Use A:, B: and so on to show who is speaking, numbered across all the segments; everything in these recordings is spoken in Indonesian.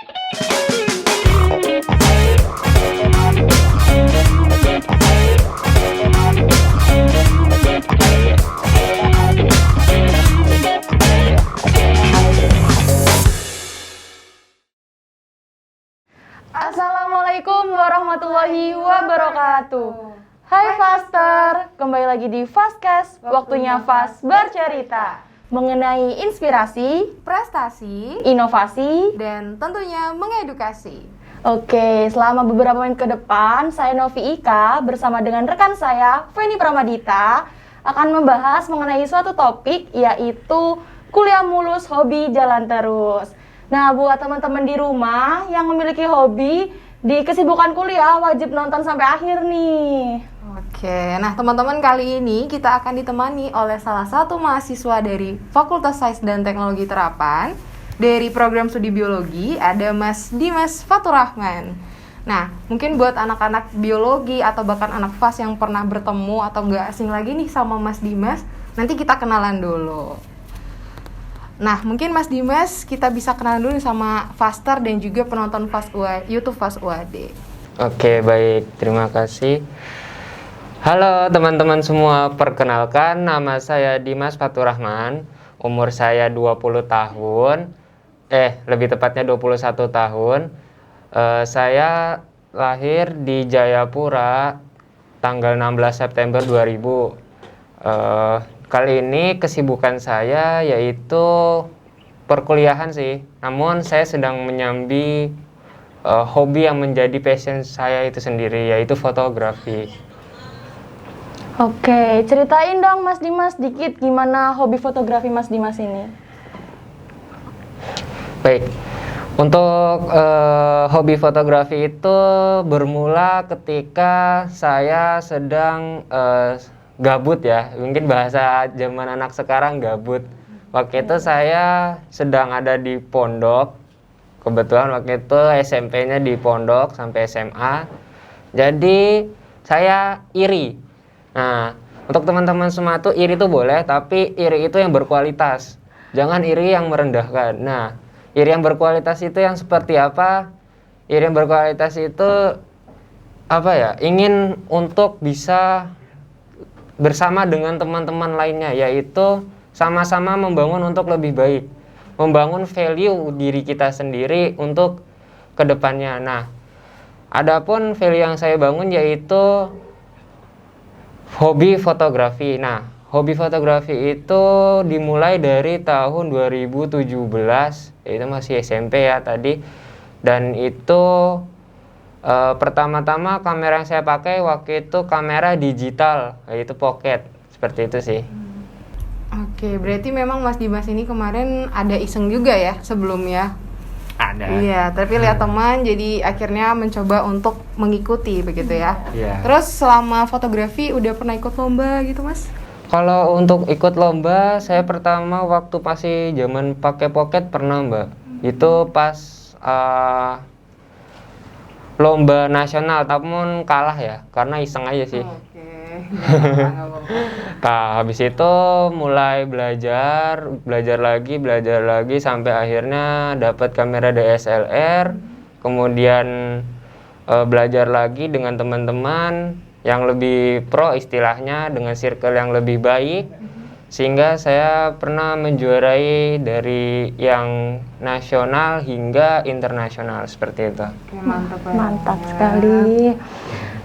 A: Assalamualaikum warahmatullahi wabarakatuh. Hai Faster, kembali lagi di Fastcast, waktunya Fast bercerita mengenai inspirasi,
B: prestasi,
A: inovasi,
B: dan tentunya mengedukasi.
A: Oke, selama beberapa menit ke depan, saya Novi Ika bersama dengan rekan saya, Feni Pramadita, akan membahas mengenai suatu topik, yaitu kuliah mulus, hobi jalan terus. Nah, buat teman-teman di rumah yang memiliki hobi di kesibukan kuliah, wajib nonton sampai akhir nih.
B: Oke, nah teman-teman, kali ini kita akan ditemani oleh salah satu mahasiswa dari Fakultas Sains dan Teknologi Terapan dari program studi biologi, ada Mas Dimas Fatur Rahman. Nah, mungkin buat anak-anak biologi atau bahkan anak FAS yang pernah bertemu atau nggak asing lagi nih sama Mas Dimas, nanti kita kenalan dulu. Nah, mungkin Mas Dimas kita bisa kenalan dulu sama Faster dan juga penonton YouTube Fast UAD.
C: Oke, baik. Terima kasih. Halo teman-teman semua, perkenalkan nama saya Dimas Fatur Rahman. Umur saya 20 tahun. Lebih tepatnya 21 tahun. Saya lahir di Jayapura tanggal 16 September 2000. Kali ini kesibukan saya yaitu perkuliahan sih. Namun saya sedang menyambi hobi yang menjadi passion saya itu sendiri, yaitu fotografi.
A: Oke, ceritain dong Mas Dimas dikit gimana hobi fotografi Mas Dimas ini.
C: Baik, untuk hobi fotografi itu bermula ketika saya sedang gabut ya, mungkin bahasa zaman anak sekarang gabut. Waktu itu saya sedang ada di pondok, kebetulan waktu itu SMP-nya di pondok sampai SMA. Jadi saya iri. Nah, untuk teman-teman semua tuh iri tuh boleh, tapi iri itu yang berkualitas. Jangan iri yang merendahkan. Nah, iri yang berkualitas itu yang seperti apa? Iri yang berkualitas itu apa ya? Ingin untuk bisa bersama dengan teman-teman lainnya, yaitu sama-sama membangun untuk lebih baik, membangun value diri kita sendiri untuk kedepannya. Nah, adapun value yang saya bangun yaitu hobi fotografi. Nah, hobi fotografi itu dimulai dari tahun 2017, itu masih SMP ya tadi, dan itu pertama-tama kamera yang saya pakai waktu itu kamera digital, yaitu pocket, seperti itu sih.
B: Oke, berarti memang Mas Dimas ini kemarin ada iseng juga ya sebelumnya?
C: Ada.
B: Iya, tapi lihat teman jadi akhirnya mencoba untuk mengikuti begitu ya?
C: Iya.
B: Terus selama fotografi udah pernah ikut lomba gitu Mas?
C: Kalau untuk ikut lomba, saya pertama waktu masih zaman pakai pocket pernah Mbak. Itu pas lomba nasional, namun kalah ya, karena iseng aja sih.
B: Oke.
C: Nah, habis itu mulai belajar lagi sampai akhirnya dapat kamera DSLR, kemudian belajar lagi dengan teman-teman yang lebih pro istilahnya, dengan circle yang lebih baik. Sehingga saya pernah menjuarai dari yang nasional hingga internasional seperti itu.
B: Oke, mantap ya.
A: Mantap sekali.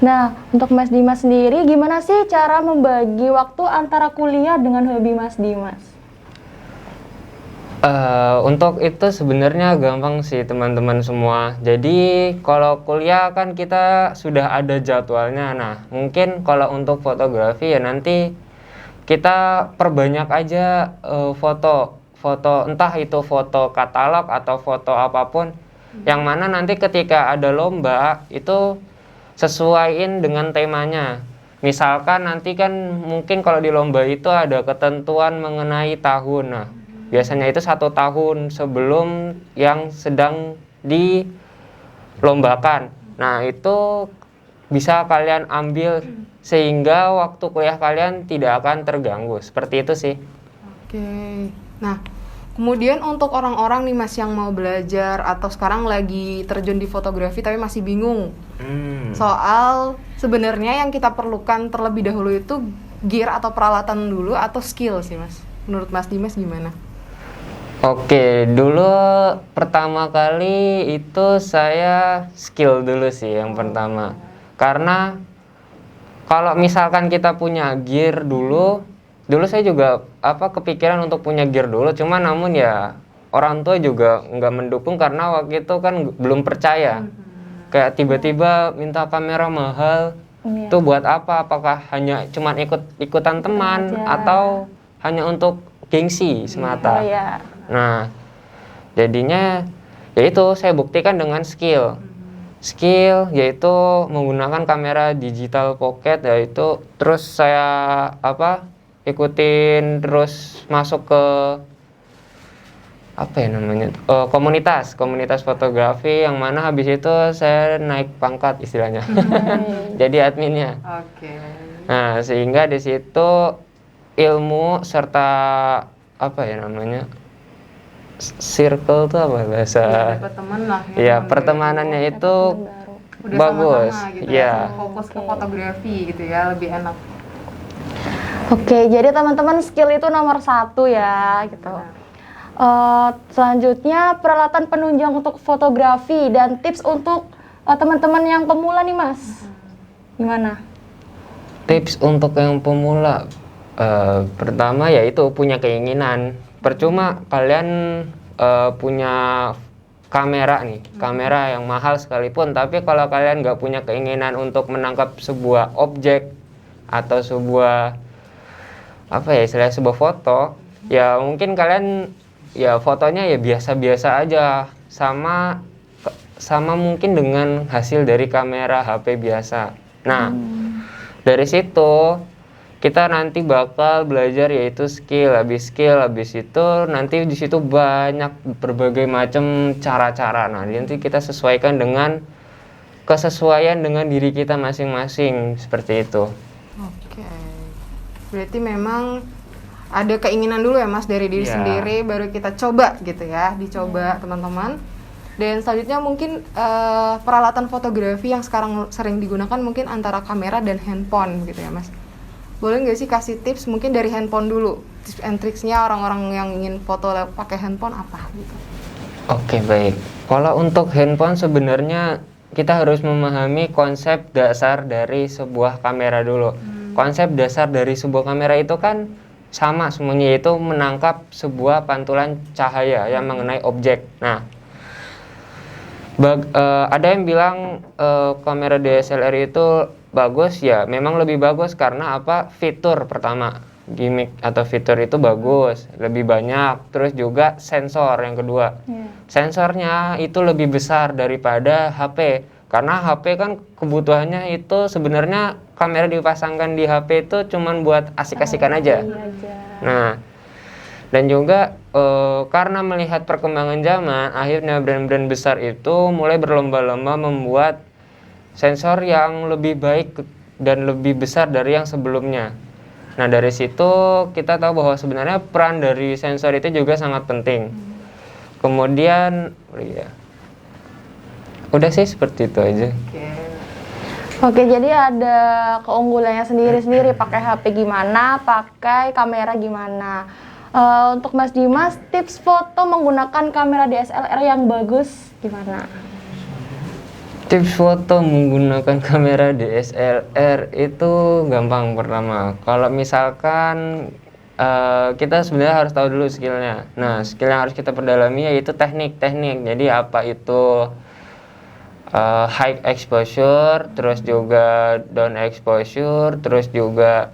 A: Nah, untuk Mas Dimas sendiri, gimana sih cara membagi waktu antara kuliah dengan hobi Mas Dimas?
C: Untuk itu sebenarnya gampang sih teman-teman semua. Jadi kalau kuliah kan kita sudah ada jadwalnya. Nah, mungkin kalau untuk fotografi ya nanti kita perbanyak aja foto entah itu foto katalog atau foto apapun, yang mana nanti ketika ada lomba itu sesuaiin dengan temanya. Misalkan nanti kan mungkin kalau di lomba itu ada ketentuan mengenai tahun. Nah, biasanya itu 1 tahun sebelum yang sedang dilombakan. Nah, itu bisa kalian ambil sehingga waktu kuliah kalian tidak akan terganggu. Seperti itu sih.
B: Oke. Nah, Kemudian untuk orang-orang nih Mas yang mau belajar atau sekarang lagi terjun di fotografi tapi masih bingung soal sebenarnya yang kita perlukan terlebih dahulu itu gear atau peralatan dulu atau skill sih Mas. Menurut Mas Dimas gimana?
C: Oke, dulu pertama kali itu saya skill dulu sih yang pertama. Karena kalau misalkan kita punya gear dulu saya juga kepikiran untuk punya gear dulu, cuma namun ya orang tua juga nggak mendukung karena waktu itu kan belum percaya. Kayak tiba-tiba minta kamera mahal, itu buat apa? Apakah hanya cuma ikutan teman atau hanya untuk gengsi semata? Nah, jadinya yaitu saya buktikan dengan skill yaitu menggunakan kamera digital pocket, yaitu terus saya ikutin terus masuk ke komunitas fotografi, yang mana habis itu saya naik pangkat istilahnya. Jadi adminnya. Nah, sehingga di situ ilmu serta circle tuh apa bahasa?
B: Dapat teman lah.
C: Ya, pertemanannya itu
B: udah
C: bagus.
B: sama-sama gitu
C: Ya.
B: Fokus ke fotografi gitu ya, lebih enak.
A: Oke, jadi teman-teman skill itu nomor 1 ya, gitu. Selanjutnya peralatan penunjang untuk fotografi dan tips untuk teman-teman yang pemula nih Mas. Gimana?
C: Tips untuk yang pemula, pertama yaitu punya keinginan. Percuma kalian punya kamera yang mahal sekalipun, tapi kalau kalian nggak punya keinginan untuk menangkap sebuah objek atau sebuah sebuah foto, ya mungkin kalian ya fotonya ya biasa-biasa aja, sama mungkin dengan hasil dari kamera HP biasa. Nah, dari situ kita nanti bakal belajar yaitu skill. Habis itu nanti di situ banyak berbagai macam cara-cara. Nah, nanti kita sesuaikan dengan kesesuaian dengan diri kita masing-masing, seperti itu.
B: Oke. Berarti memang ada keinginan dulu ya Mas dari diri sendiri, baru kita coba gitu ya, dicoba teman-teman. Dan selanjutnya mungkin peralatan fotografi yang sekarang sering digunakan mungkin antara kamera dan handphone gitu ya Mas. Boleh nggak sih kasih tips mungkin dari handphone dulu, tips and tricksnya orang-orang yang ingin foto pakai handphone apa gitu?
C: Oke, baik. Kalau untuk handphone sebenarnya kita harus memahami konsep dasar dari sebuah kamera dulu. Konsep dasar dari sebuah kamera itu kan sama semuanya, yaitu menangkap sebuah pantulan cahaya yang mengenai objek. Nah, ada yang bilang kamera DSLR itu bagus, ya memang lebih bagus karena fitur pertama, gimmick atau fitur itu bagus, lebih banyak. Terus juga sensor yang kedua, sensornya itu lebih besar daripada HP, karena HP kan kebutuhannya itu sebenarnya kamera dipasangkan di HP itu cuman buat asik-asikan aja. Nah, dan juga karena melihat perkembangan zaman, akhirnya brand-brand besar itu mulai berlomba-lomba membuat sensor yang lebih baik dan lebih besar dari yang sebelumnya. Nah, dari situ kita tahu bahwa sebenarnya peran dari sensor itu juga sangat penting. Kemudian udah sih seperti itu aja.
A: Oke, jadi ada keunggulannya sendiri-sendiri, pakai HP gimana, pakai kamera gimana. Untuk Mas Dimas, tips foto menggunakan kamera DSLR yang bagus gimana?
C: Tips foto menggunakan kamera DSLR itu gampang. Pertama, kalau misalkan kita sebenarnya harus tahu dulu skillnya. Nah, skill yang harus kita perdalami yaitu teknik. Jadi apa itu high exposure, terus juga down exposure, terus juga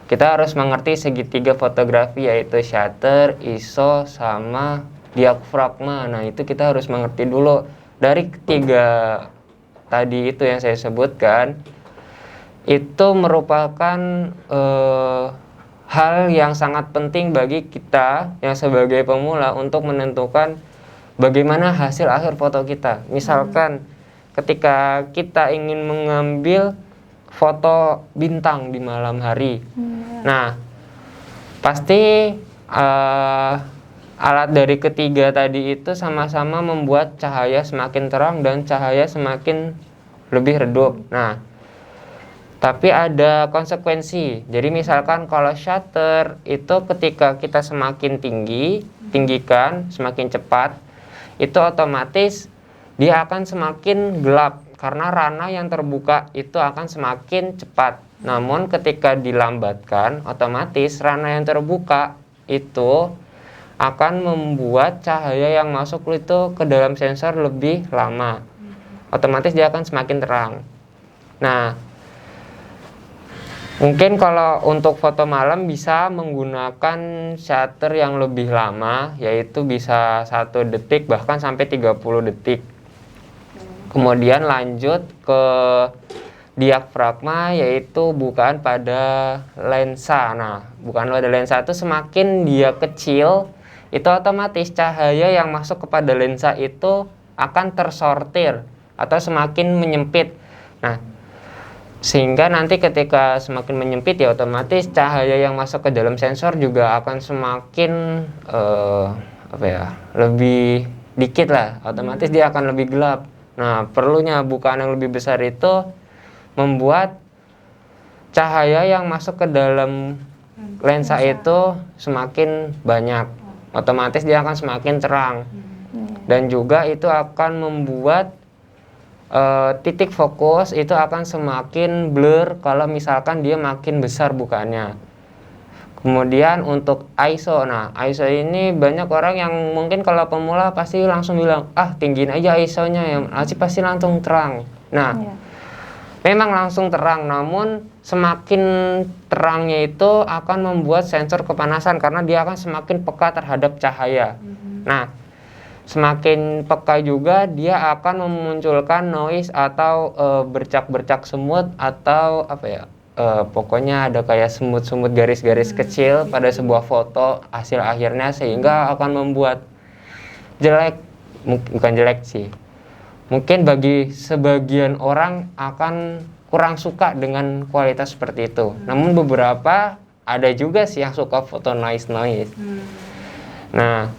C: kita harus mengerti segitiga fotografi yaitu shutter, ISO, sama diafragma. Nah, itu kita harus mengerti dulu. Dari ketiga tadi itu yang saya sebutkan, itu merupakan hal yang sangat penting bagi kita yang sebagai pemula untuk menentukan bagaimana hasil akhir foto kita. Misalkan ketika kita ingin mengambil foto bintang di malam hari, nah pasti eh, alat dari ketiga tadi itu sama-sama membuat cahaya semakin terang dan cahaya semakin lebih redup. Nah, tapi ada konsekuensi. Jadi misalkan kalau shutter itu ketika kita semakin tinggikan, semakin cepat, itu otomatis dia akan semakin gelap karena ranah yang terbuka itu akan semakin cepat. Namun ketika dilambatkan, otomatis ranah yang terbuka itu akan membuat cahaya yang masuk itu ke dalam sensor lebih lama. Otomatis dia akan semakin terang. Nah, mungkin kalau untuk foto malam bisa menggunakan shutter yang lebih lama, yaitu bisa 1 detik bahkan sampai 30 detik. Kemudian lanjut ke diafragma, yaitu bukaan pada lensa. Nah, bukaan pada lensa itu semakin dia kecil, itu otomatis cahaya yang masuk kepada lensa itu akan tersortir atau semakin menyempit. Nah, sehingga nanti ketika semakin menyempit ya otomatis cahaya yang masuk ke dalam sensor juga akan semakin lebih dikit lah, otomatis dia akan lebih gelap. Nah, perlunya bukaan yang lebih besar itu membuat cahaya yang masuk ke dalam lensa itu semakin banyak, otomatis dia akan semakin terang. Dan juga itu akan membuat titik fokus itu akan semakin blur kalau misalkan dia makin besar bukaannya. Kemudian untuk ISO, nah ISO ini banyak orang yang mungkin kalau pemula pasti langsung bilang, tinggiin aja ISO-nya yang pasti langsung terang. Nah, memang langsung terang, namun semakin terangnya itu akan membuat sensor kepanasan karena dia akan semakin peka terhadap cahaya. Nah, semakin peka juga dia akan memunculkan noise atau bercak-bercak semut atau pokoknya ada kayak semut-semut garis-garis kecil pada sebuah foto hasil akhirnya, sehingga akan membuat jelek, bukan jelek sih, mungkin bagi sebagian orang akan kurang suka dengan kualitas seperti itu. Namun beberapa ada juga sih yang suka foto noise. Nah,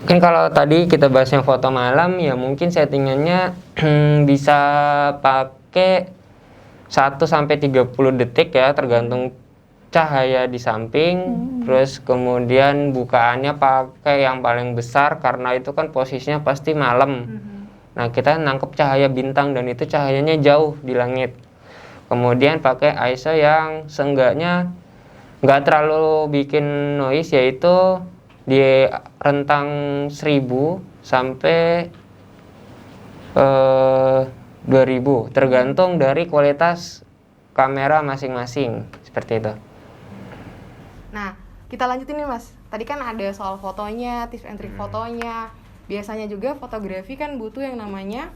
C: mungkin kalau tadi kita bahas yang foto malam ya mungkin settingannya bisa pakai 1-30 detik ya, tergantung cahaya di samping. Terus kemudian bukaannya pakai yang paling besar karena itu kan posisinya pasti malam. Nah, kita nangkep cahaya bintang dan itu cahayanya jauh di langit. Kemudian pakai ISO yang seenggaknya nggak terlalu bikin noise, yaitu di rentang 1000 sampai 2000, tergantung dari kualitas kamera masing-masing, seperti itu.
B: Nah, kita lanjutin nih Mas. Tadi kan ada soal fotonya, tips and trick fotonya. Biasanya juga fotografi kan butuh yang namanya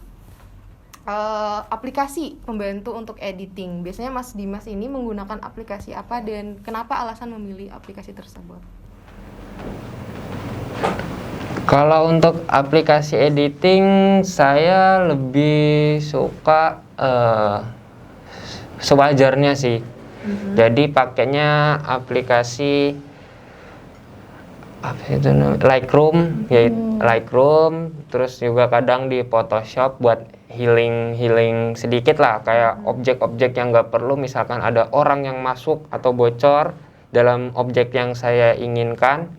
B: aplikasi pembantu untuk editing. Biasanya Mas Dimas ini menggunakan aplikasi apa dan kenapa alasan memilih aplikasi tersebut?
C: Kalau untuk aplikasi editing, saya lebih suka sewajarnya sih. Jadi pakainya aplikasi Lightroom, Lightroom, terus juga kadang di Photoshop buat healing sedikit lah, kayak objek-objek yang nggak perlu, misalkan ada orang yang masuk atau bocor dalam objek yang saya inginkan.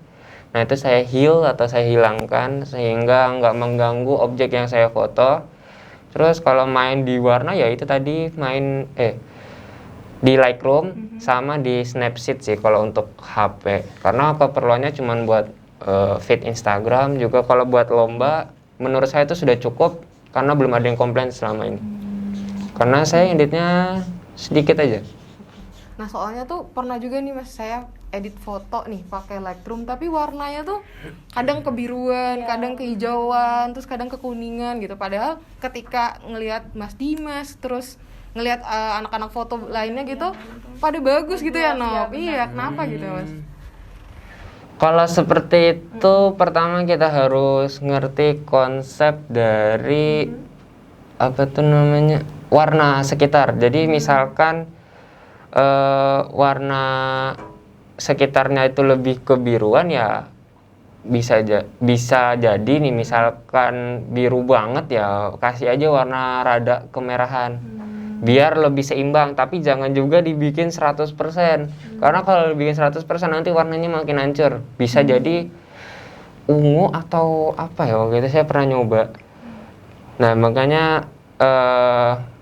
C: Nah, itu saya heal atau saya hilangkan sehingga nggak mengganggu objek yang saya foto. Terus kalau main di warna ya itu tadi main di Lightroom sama di Snapseed sih kalau untuk HP. Karena keperluannya cuma buat feed Instagram, juga kalau buat lomba menurut saya itu sudah cukup karena belum ada yang komplain selama ini. Karena saya editnya sedikit aja.
B: Nah, soalnya tuh pernah juga nih Mas, saya edit foto nih pakai Lightroom tapi warnanya tuh kadang kebiruan, kadang kehijauan, terus kadang kekuningan gitu. Padahal ketika ngelihat Mas Dimas terus ngelihat anak-anak foto lainnya gitu pada bagus gitu ya, Nop. Iya, kenapa gitu, Mas?
C: Kalau seperti itu pertama kita harus ngerti konsep dari warna sekitar. Jadi misalkan warna sekitarnya itu lebih kebiruan ya bisa jadi nih, misalkan biru banget ya kasih aja warna rada kemerahan biar lebih seimbang, tapi jangan juga dibikin 100%, karena kalau dibikin 100% nanti warnanya makin hancur, bisa jadi ungu atau apa ya, waktu itu saya pernah nyoba. Nah makanya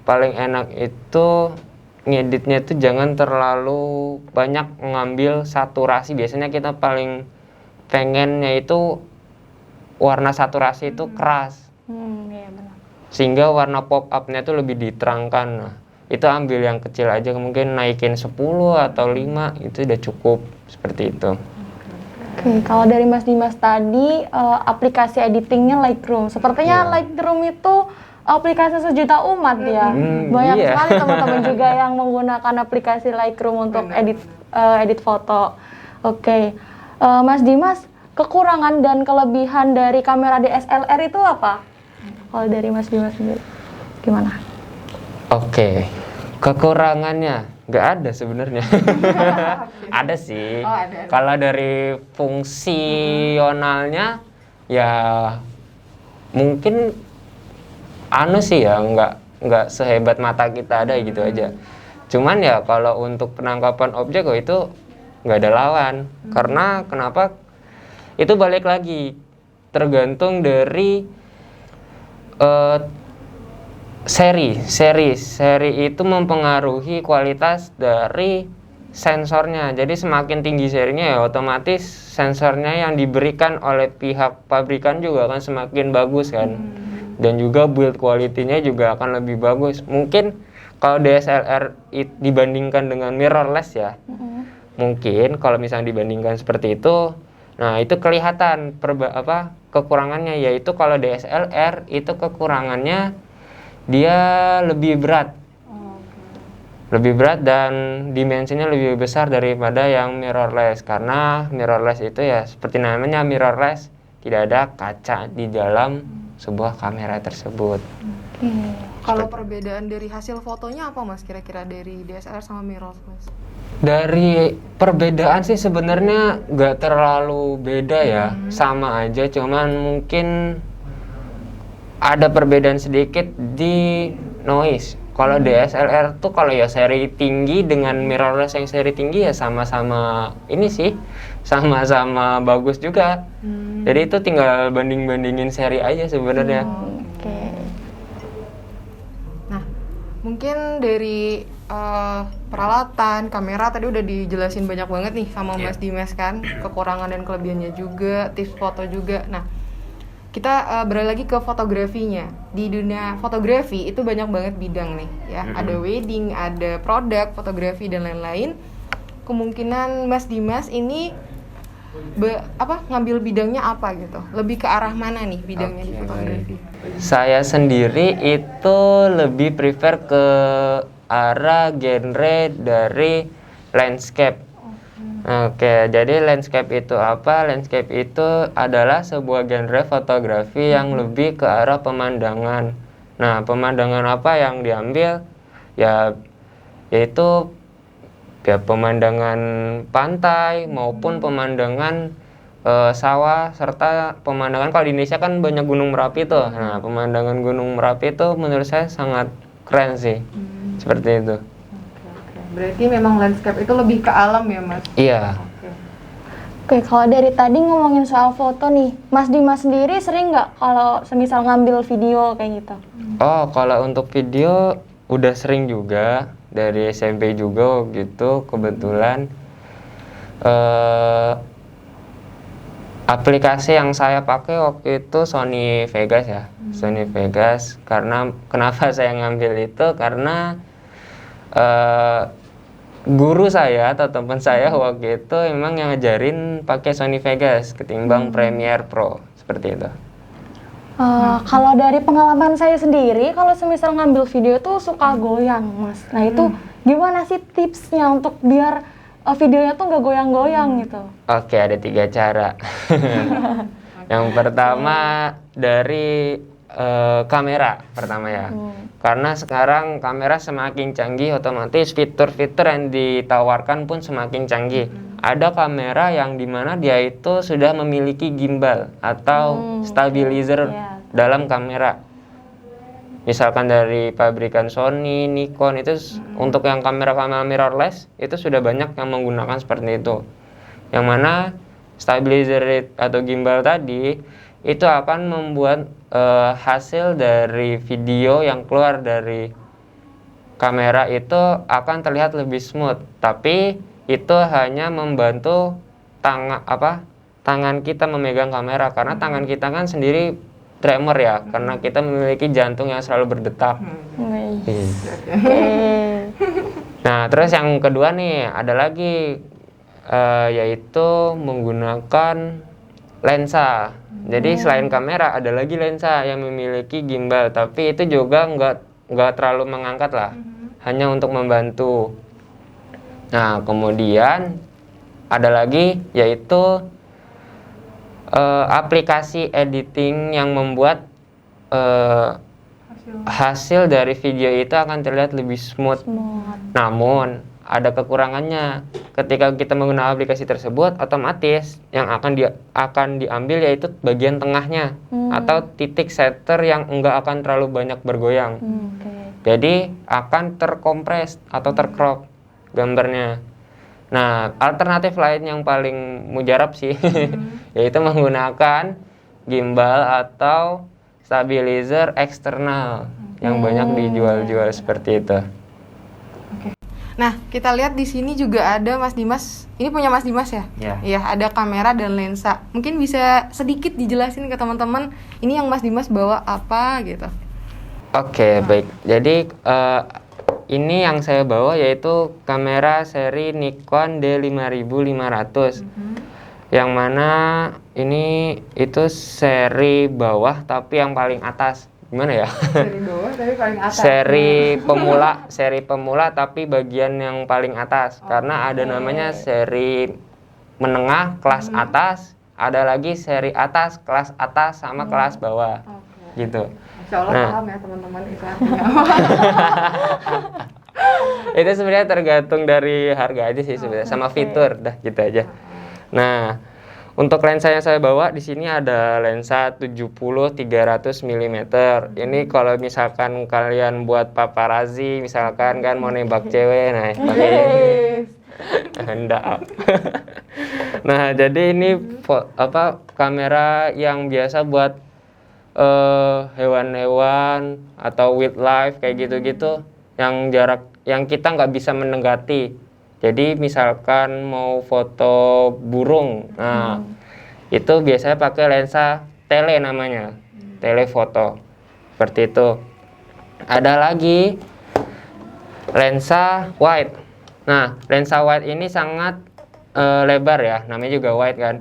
C: paling enak itu ngeditnya itu jangan terlalu banyak ngambil saturasi. Biasanya kita paling pengennya itu warna saturasi itu keras,
A: Iya benar.
C: sehingga warna pop up-nya itu lebih diterangkan. Nah, itu ambil yang kecil aja, mungkin naikin 10 atau 5 itu udah cukup, seperti itu.
A: Oke, kalau dari Mas Dimas tadi aplikasi editingnya Lightroom. Sepertinya
C: Iya.
A: Lightroom itu aplikasi sejuta umat ya. Banyak
C: iya.
A: sekali teman-teman juga yang menggunakan aplikasi Lightroom untuk edit foto. Oke, Mas Dimas, kekurangan dan kelebihan dari kamera DSLR itu apa? Kalau dari Mas Dimas sendiri, gimana?
C: Oke, kekurangannya nggak ada sebenarnya. Ada sih.
B: Oh, ada.
C: Kalau dari fungsionalnya ya mungkin sih ya nggak sehebat mata kita ada gitu aja. Cuman ya kalau untuk penangkapan objek itu nggak ada lawan. Karena kenapa? Itu balik lagi tergantung dari seri itu mempengaruhi kualitas dari sensornya. Jadi semakin tinggi serinya ya otomatis sensornya yang diberikan oleh pihak pabrikan juga akan semakin bagus kan. Dan juga build quality-nya juga akan lebih bagus. Mungkin kalau DSLR dibandingkan dengan mirrorless ya, mungkin kalau misalnya dibandingkan seperti itu, nah itu kelihatan kekurangannya, yaitu kalau DSLR itu kekurangannya dia lebih berat. Lebih berat dan dimensinya lebih besar daripada yang mirrorless, karena mirrorless itu ya seperti namanya mirrorless, tidak ada kaca di dalam sebuah kamera tersebut.
B: Kalau perbedaan dari hasil fotonya apa Mas kira-kira dari DSLR sama mirrorless?
C: Dari perbedaan sih sebenarnya nggak terlalu beda ya, sama aja, cuman mungkin ada perbedaan sedikit di noise. Kalau DSLR tuh kalau ya seri tinggi dengan mirrorless yang seri tinggi ya sama-sama ini sih, sama-sama bagus juga. Jadi itu tinggal banding-bandingin seri aja sebenarnya.
A: Oke.
B: Nah, mungkin dari peralatan, kamera tadi udah dijelasin banyak banget nih sama Mas Dimas kan, kekurangan dan kelebihannya juga, tips foto juga. Nah, kita beralih lagi ke fotografinya. Di dunia fotografi itu banyak banget bidang nih ya. Ada wedding, ada produk, fotografi dan lain-lain. Kemungkinan Mas Dimas ini ngambil bidangnya apa gitu? Lebih ke arah mana nih bidangnya di fotografi?
C: Saya sendiri itu lebih prefer ke arah genre dari landscape. Oke, jadi landscape itu apa? Landscape itu adalah sebuah genre fotografi yang lebih ke arah pemandangan. Nah, pemandangan apa yang diambil? Yaitu pemandangan pantai maupun pemandangan sawah, serta pemandangan, kalau di Indonesia kan banyak gunung Merapi tuh. Nah, pemandangan gunung Merapi itu menurut saya sangat keren sih. Seperti itu.
B: Berarti memang landscape itu lebih ke alam ya Mas?
C: Iya.
A: Oke, kalau dari tadi ngomongin soal foto nih, Mas Dimas sendiri sering nggak kalau semisal ngambil video kayak gitu?
C: Oh, kalau untuk video udah sering juga, dari SMP juga gitu. Kebetulan aplikasi yang saya pakai waktu itu Sony Vegas ya. Sony Vegas. Karena kenapa saya ngambil itu? Karena guru saya atau teman saya waktu itu emang yang ngajarin pakai Sony Vegas ketimbang Premiere Pro, seperti itu.
A: Kalau dari pengalaman saya sendiri, kalau semisal ngambil video tuh suka goyang, Mas. Nah itu gimana sih tipsnya untuk biar videonya tuh nggak goyang-goyang gitu?
C: Oke, ada 3 cara. Yang pertama dari kamera pertama ya. Karena sekarang kamera semakin canggih, otomatis fitur-fitur yang ditawarkan pun semakin canggih. Ada kamera yang dimana dia itu sudah memiliki gimbal atau stabilizer dalam kamera. Misalkan dari pabrikan Sony, Nikon itu untuk yang kamera-kamera mirrorless itu sudah banyak yang menggunakan seperti itu. Yang mana stabilizer atau gimbal tadi itu akan membuat hasil dari video yang keluar dari kamera itu akan terlihat lebih smooth. Tapi itu hanya membantu tangan kita memegang kamera, karena tangan kita kan sendiri tremor ya, karena kita memiliki jantung yang selalu berdetak. Nah, terus yang kedua nih ada lagi yaitu menggunakan lensa. Jadi selain kamera ada lagi lensa yang memiliki gimbal, tapi itu juga nggak terlalu mengangkat lah, hanya untuk membantu. Nah, kemudian ada lagi yaitu aplikasi editing yang membuat hasil dari video itu akan terlihat lebih smooth. Namun ada kekurangannya. Ketika kita menggunakan aplikasi tersebut, otomatis yang akan diambil yaitu bagian tengahnya atau titik shutter yang enggak akan terlalu banyak bergoyang. Jadi akan terkompres atau tercrop gambarnya. Nah, alternatif lain yang paling mujarab sih yaitu menggunakan gimbal atau stabilizer eksternal yang banyak dijual-jual seperti itu.
B: Nah, kita lihat di sini juga ada Mas Dimas. Ini punya Mas Dimas ya? Iya, ada kamera dan lensa. Mungkin bisa sedikit dijelasin ke teman-teman ini yang Mas Dimas bawa apa gitu.
C: Oke, baik. Jadi ini yang saya bawa yaitu kamera seri Nikon D5500. Yang mana ini itu seri bawah tapi yang paling atas. Gimana ya?
B: Seri bawah tapi paling atas.
C: Seri pemula tapi bagian yang paling atas. Karena ada namanya seri menengah kelas atas, ada lagi seri atas kelas atas sama kelas bawah. Gitu.
B: Insya Allah paham ya teman-teman itu artinya.
C: Itu sebenarnya tergantung dari harga aja sih sebenarnya, sama fitur, dah gitu aja. Nah, untuk lensa yang saya bawa di sini ada lensa 70-300 mm. Ini kalau misalkan kalian buat paparazzi, misalkan kan mau nembak cewek, nah pakai hendak. Nah, jadi ini kamera yang biasa buat hewan-hewan atau wildlife kayak gitu-gitu yang kita nggak bisa mendekati. Jadi misalkan mau foto burung, nah itu biasanya pakai lensa tele namanya, telefoto seperti itu. Ada lagi lensa wide. Nah, lensa wide ini sangat lebar ya, namanya juga wide kan.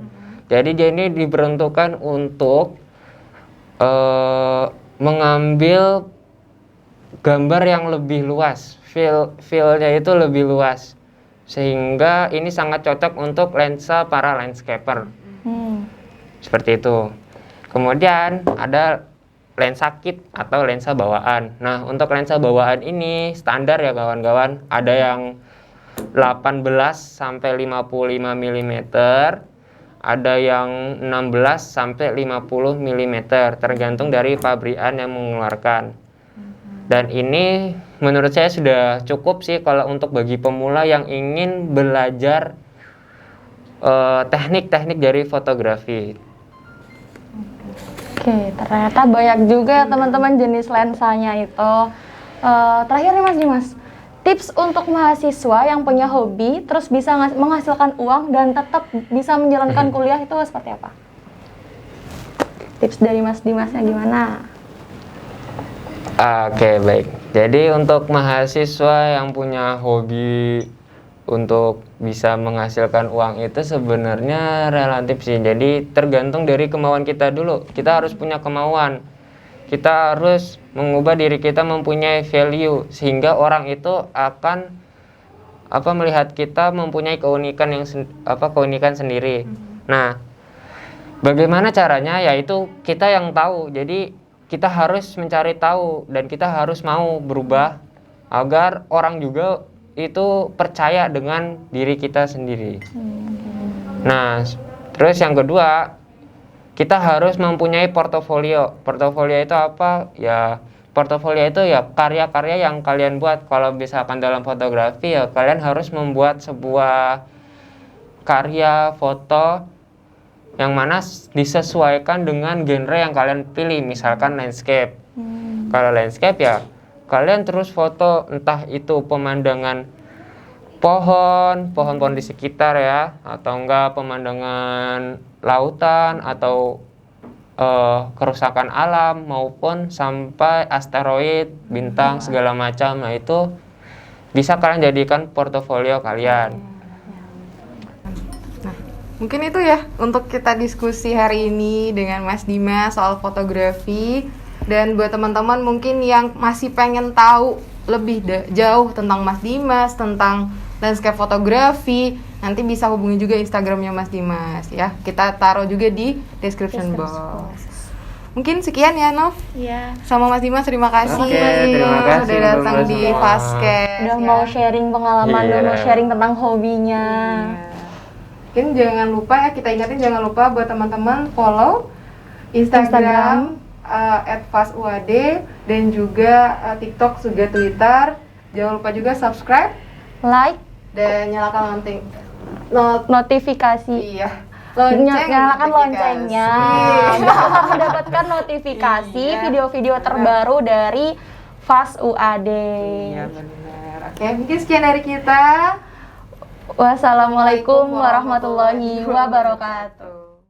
C: Jadi dia ini diperuntukkan untuk mengambil gambar yang lebih luas, feel-nya itu lebih luas, sehingga ini sangat cocok untuk lensa para landscaper. Seperti itu. Kemudian ada lensa kit atau lensa bawaan. Nah, untuk lensa bawaan ini standar ya kawan-kawan, ada yang 18 sampai 55 mm. Ada yang 16 sampai 50 mm, tergantung dari pabrikan yang mengeluarkan. Dan ini menurut saya sudah cukup sih kalau untuk bagi pemula yang ingin belajar teknik-teknik dari fotografi.
A: Oke, ternyata banyak juga teman-teman jenis lensanya itu. Terakhir nih Mas Dimas, tips untuk mahasiswa yang punya hobi terus bisa menghasilkan uang dan tetap bisa menjalankan kuliah itu seperti apa? Tips dari Mas Dimasnya gimana?
C: Oke, baik. Jadi untuk mahasiswa yang punya hobi untuk bisa menghasilkan uang itu sebenarnya relatif sih. Jadi tergantung dari kemauan kita dulu. Kita harus punya kemauan. Kita harus mengubah diri kita mempunyai value sehingga orang itu akan melihat kita mempunyai keunikan keunikan sendiri. Nah, bagaimana caranya? Yaitu kita yang tahu. Jadi kita harus mencari tahu dan kita harus mau berubah agar orang juga itu percaya dengan diri kita sendiri. Nah, terus yang kedua, kita harus mempunyai portofolio. Portofolio itu apa? Ya, portofolio itu ya karya-karya yang kalian buat. Kalau misalkan dalam fotografi ya kalian harus membuat sebuah karya foto yang mana disesuaikan dengan genre yang kalian pilih. Misalkan landscape. Kalau landscape ya kalian terus foto entah itu pemandangan pohon-pohon di sekitar ya, atau enggak pemandangan lautan atau kerusakan alam maupun sampai asteroid, bintang segala macam. Nah, itu bisa kalian jadikan portofolio kalian.
B: Nah, mungkin itu ya untuk kita diskusi hari ini dengan Mas Dimas soal fotografi. Dan buat teman-teman mungkin yang masih pengen tahu lebih jauh tentang Mas Dimas, tentang landscape fotografi, nanti bisa hubungi juga Instagramnya Mas Dimas ya. Kita taruh juga di description box. Mungkin sekian ya, Nov.
A: Iya.
B: Sama Mas Dimas, terima kasih.
C: Oke, terima kasih
B: udah datang
C: teman-teman
B: di
C: semua.
B: Fastcast.
A: Udah
B: ya.
A: mau sharing pengalaman, udah mau
C: Iya.
A: sharing tentang hobinya.
B: Mungkin jangan lupa ya, kita ingatin jangan lupa buat teman-teman follow Instagram @fastuad dan juga TikTok juga Twitter. Jangan lupa juga subscribe
A: Like,
B: dan nyalakan
A: notifikasi.
B: iya.
A: Nyalakan
B: notifikasi.
A: loncengnya biar mendapatkan notifikasi
B: Iya.
A: video-video terbaru dari Fast UAD.
B: Iya benar. Oke, mungkin sekian dari kita.
A: Wassalamualaikum warahmatullahi wabarakatuh.